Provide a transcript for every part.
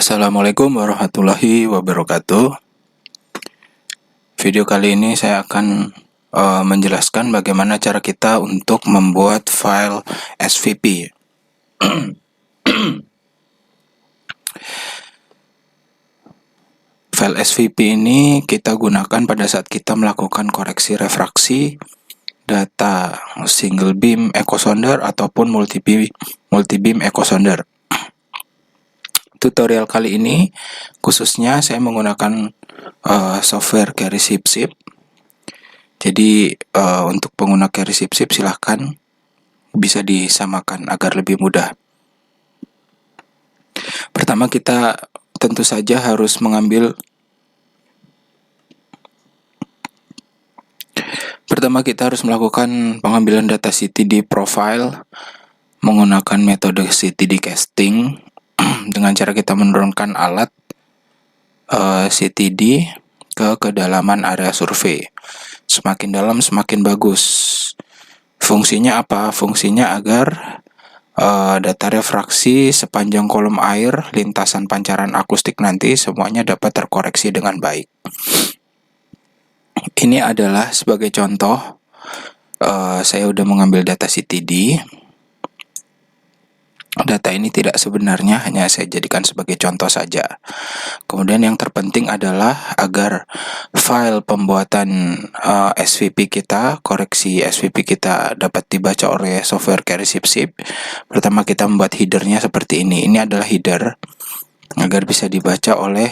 Assalamualaikum warahmatullahi wabarakatuh. Video kali ini saya akan menjelaskan bagaimana cara kita untuk membuat file SVP. File SVP ini kita gunakan pada saat kita melakukan koreksi refraksi data single beam echo sounder ataupun multi beam echo sounder. Tutorial kali ini khususnya saya menggunakan software Carry SipSip. Jadi untuk pengguna Carry SipSip silahkan bisa disamakan agar lebih mudah. Pertama kita tentu saja harus melakukan pengambilan data CTD profile menggunakan metode CTD casting dengan cara kita menurunkan alat CTD ke kedalaman area survei. Semakin dalam semakin bagus. Fungsinya apa? Fungsinya agar data refraksi sepanjang kolom air lintasan pancaran akustik nanti semuanya dapat terkoreksi dengan baik. Ini adalah sebagai contoh, saya udah mengambil data CTD. Data ini tidak sebenarnya, hanya saya jadikan sebagai contoh saja. Kemudian yang terpenting adalah agar file pembuatan SVP kita, koreksi SVP kita dapat dibaca oleh software Carry SipSip. Pertama kita membuat headernya seperti ini. Ini adalah header agar bisa dibaca oleh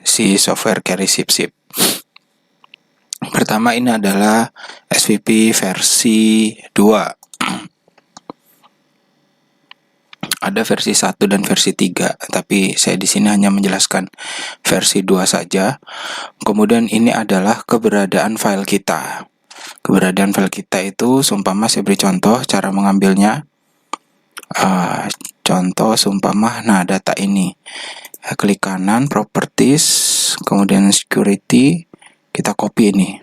si software Carry SipSip. Pertama ini adalah SVP versi 2. Ada versi 1 dan versi 3, tapi saya di sini hanya menjelaskan versi 2 saja. Kemudian ini adalah keberadaan file kita. Keberadaan file kita itu seumpama saya beri contoh cara mengambilnya. Contoh seumpama, nah data ini. Klik kanan, properties, kemudian security, kita copy ini.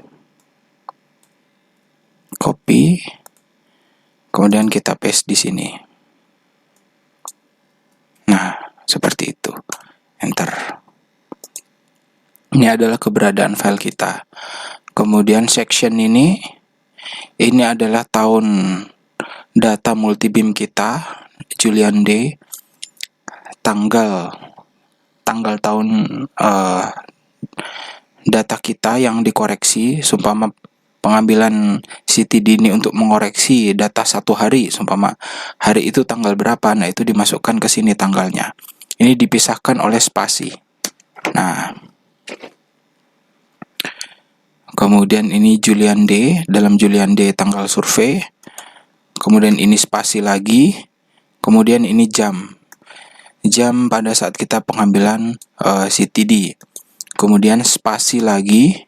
Copy, kemudian kita paste di sini. Nah, seperti itu. Enter. Ini adalah keberadaan file kita. Kemudian section ini adalah tahun data multibeam kita, Julian Day, tanggal tahun data kita yang dikoreksi, seumpama pengambilan CTD ini untuk mengoreksi data 1 hari, seumpama hari itu tanggal berapa, nah itu dimasukkan ke sini tanggalnya. Ini dipisahkan oleh spasi. Nah, kemudian ini Julian Day, dalam Julian Day tanggal survei. Kemudian ini spasi lagi. Kemudian ini jam. Jam pada saat kita pengambilan CTD. Kemudian spasi lagi.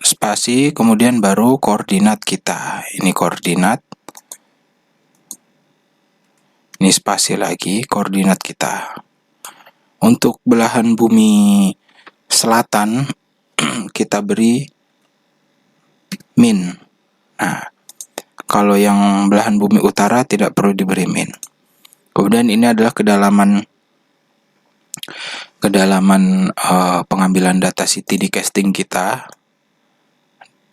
Spasi, kemudian baru koordinat kita. Ini koordinat. Ini spasi lagi, koordinat kita. Untuk belahan bumi selatan, kita beri min. Nah, kalau yang belahan bumi utara tidak perlu diberi min. Kemudian ini adalah kedalaman pengambilan data CTD casting kita.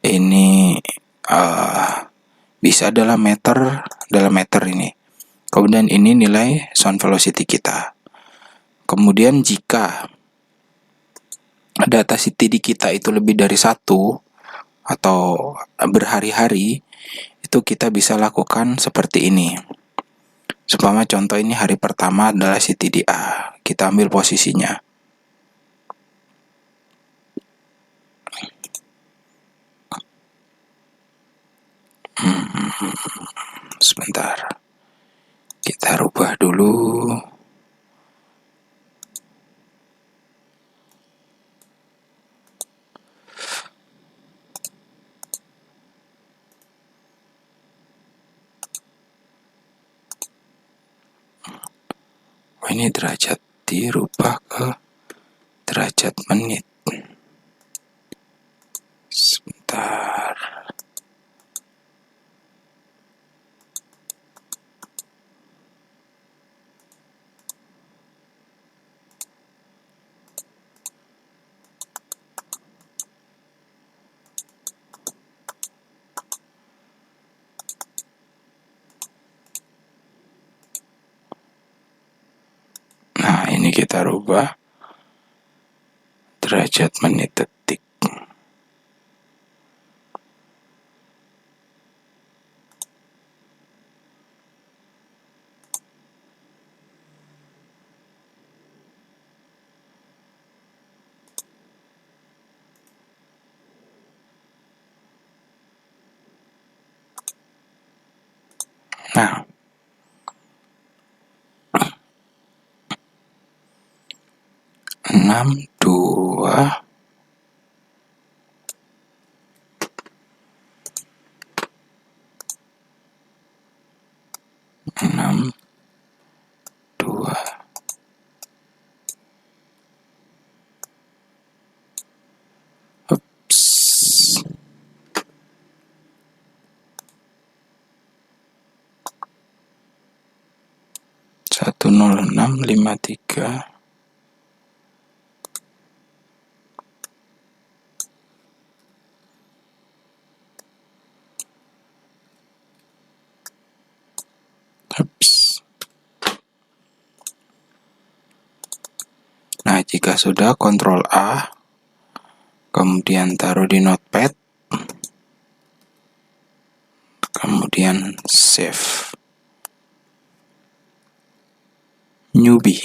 Ini bisa dalam meter ini. Kemudian ini nilai sound velocity kita. Kemudian jika data CTD kita itu lebih dari 1 atau berhari-hari, itu kita bisa lakukan seperti ini. Seumpama contoh ini hari pertama adalah CTD A. Kita ambil posisinya. Sebentar. Kita rubah dulu. ini derajat dirubah ke derajat menit. Sebentar. Nah, ini kita rubah derajat menit detik. Nah, enam dua enam dua Ups. Satu nol enam lima tiga. Nah, jika sudah, Ctrl A, kemudian taruh di notepad, kemudian save. Newbie.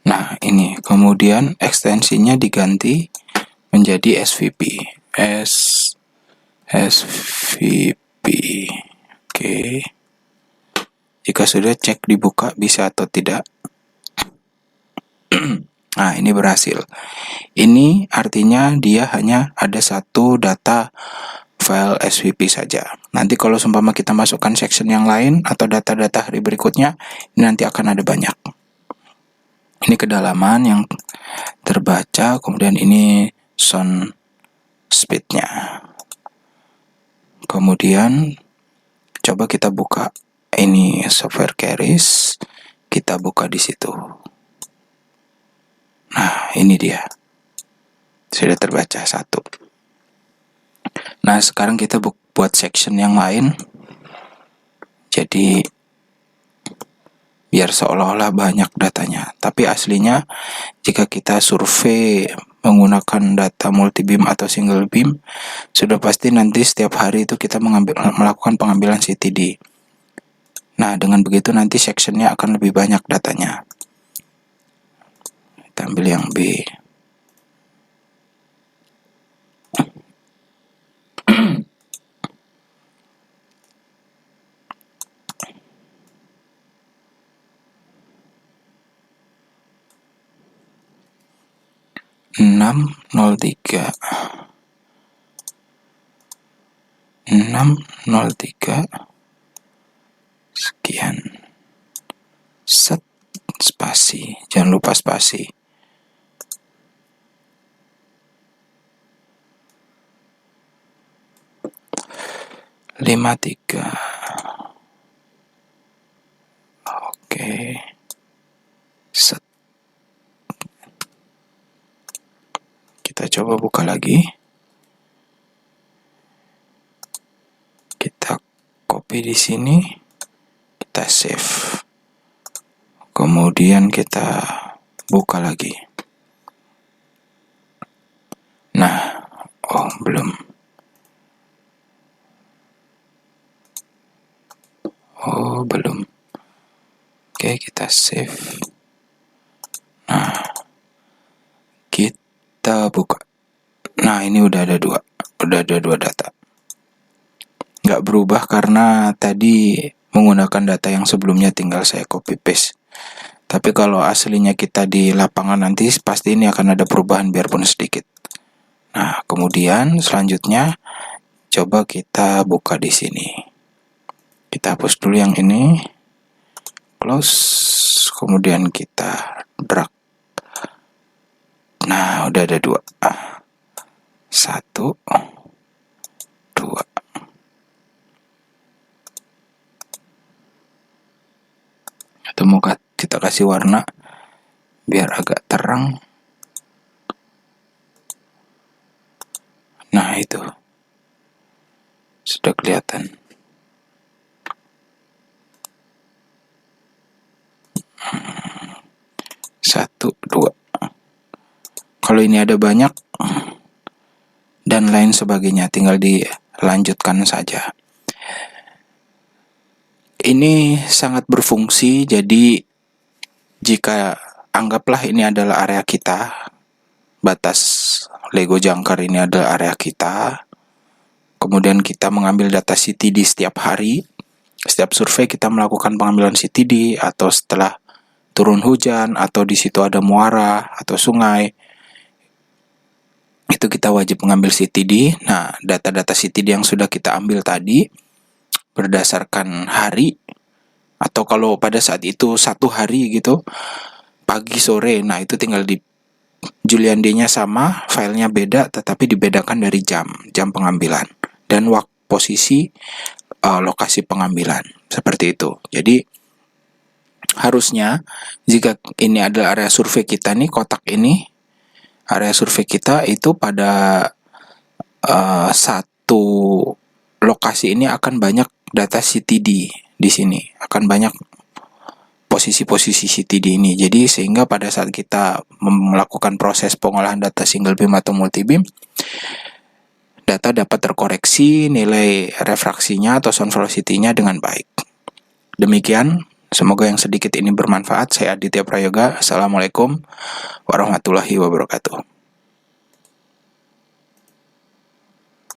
Nah, ini kemudian ekstensinya diganti menjadi SVP. SVP. Oke. Jika sudah, cek dibuka bisa atau tidak. Nah, ini berhasil. Ini artinya dia hanya ada satu data file SVP saja. Nanti kalau seumpama kita masukkan section yang lain atau data-data hari berikutnya, ini nanti akan ada banyak. Ini kedalaman yang terbaca, kemudian ini sound speed-nya. Kemudian coba kita buka ini software Keris, kita buka di situ. Nah, ini dia. Sudah terbaca satu. Nah, sekarang kita buat section yang lain. Jadi biar seolah-olah banyak datanya. Tapi aslinya jika kita survei menggunakan data multi-beam atau single beam, sudah pasti nanti setiap hari itu kita melakukan pengambilan CTD. Nah, dengan begitu nanti sectionnya akan lebih banyak datanya. Kita ambil yang B. Enam nol tiga sekian. Set spasi, jangan lupa spasi. Lima tiga. Oke. Set. Kita coba buka lagi. Kita copy di sini, kita save. Kemudian kita buka lagi. Nah, oh belum. Oh belum. Oke, kita save. Nah, kita buka. Nah, ini udah ada dua data. Nggak berubah karena tadi menggunakan data yang sebelumnya, tinggal saya copy paste. Tapi kalau aslinya kita di lapangan nanti pasti ini akan ada perubahan biarpun sedikit. Nah, kemudian selanjutnya coba kita buka di sini. Kita hapus dulu yang ini, close, kemudian kita drag. Nah, udah ada 2. 1, 2. Atau mau kita kasih warna biar agak terang. Nah, itu sudah kelihatan. Satu, 2. Kalau ini ada banyak dan lain sebagainya, tinggal dilanjutkan saja. Ini sangat berfungsi, jadi jika anggaplah ini adalah area kita, batas Lego jangkar ini adalah area kita, kemudian kita mengambil data CTD setiap hari, setiap survei kita melakukan pengambilan CTD, atau setelah turun hujan, atau di situ ada muara atau sungai, itu kita wajib mengambil CTD. Nah, data-data CTD yang sudah kita ambil tadi berdasarkan hari, atau kalau pada saat itu 1 hari gitu, pagi sore, nah itu tinggal di Julian-D-nya sama, filenya beda, tetapi dibedakan dari jam pengambilan dan posisi lokasi pengambilan, seperti itu. Jadi harusnya jika ini adalah area survei kita nih, kotak ini area survei kita, itu pada satu lokasi ini akan banyak data CTD di sini, akan banyak posisi-posisi CTD ini. Jadi sehingga pada saat kita melakukan proses pengolahan data single beam atau multi beam, data dapat terkoreksi nilai refraksinya atau sound velocity-nya dengan baik. Demikian, semoga yang sedikit ini bermanfaat. Saya Aditya Prayoga. Assalamualaikum warahmatullahi wabarakatuh.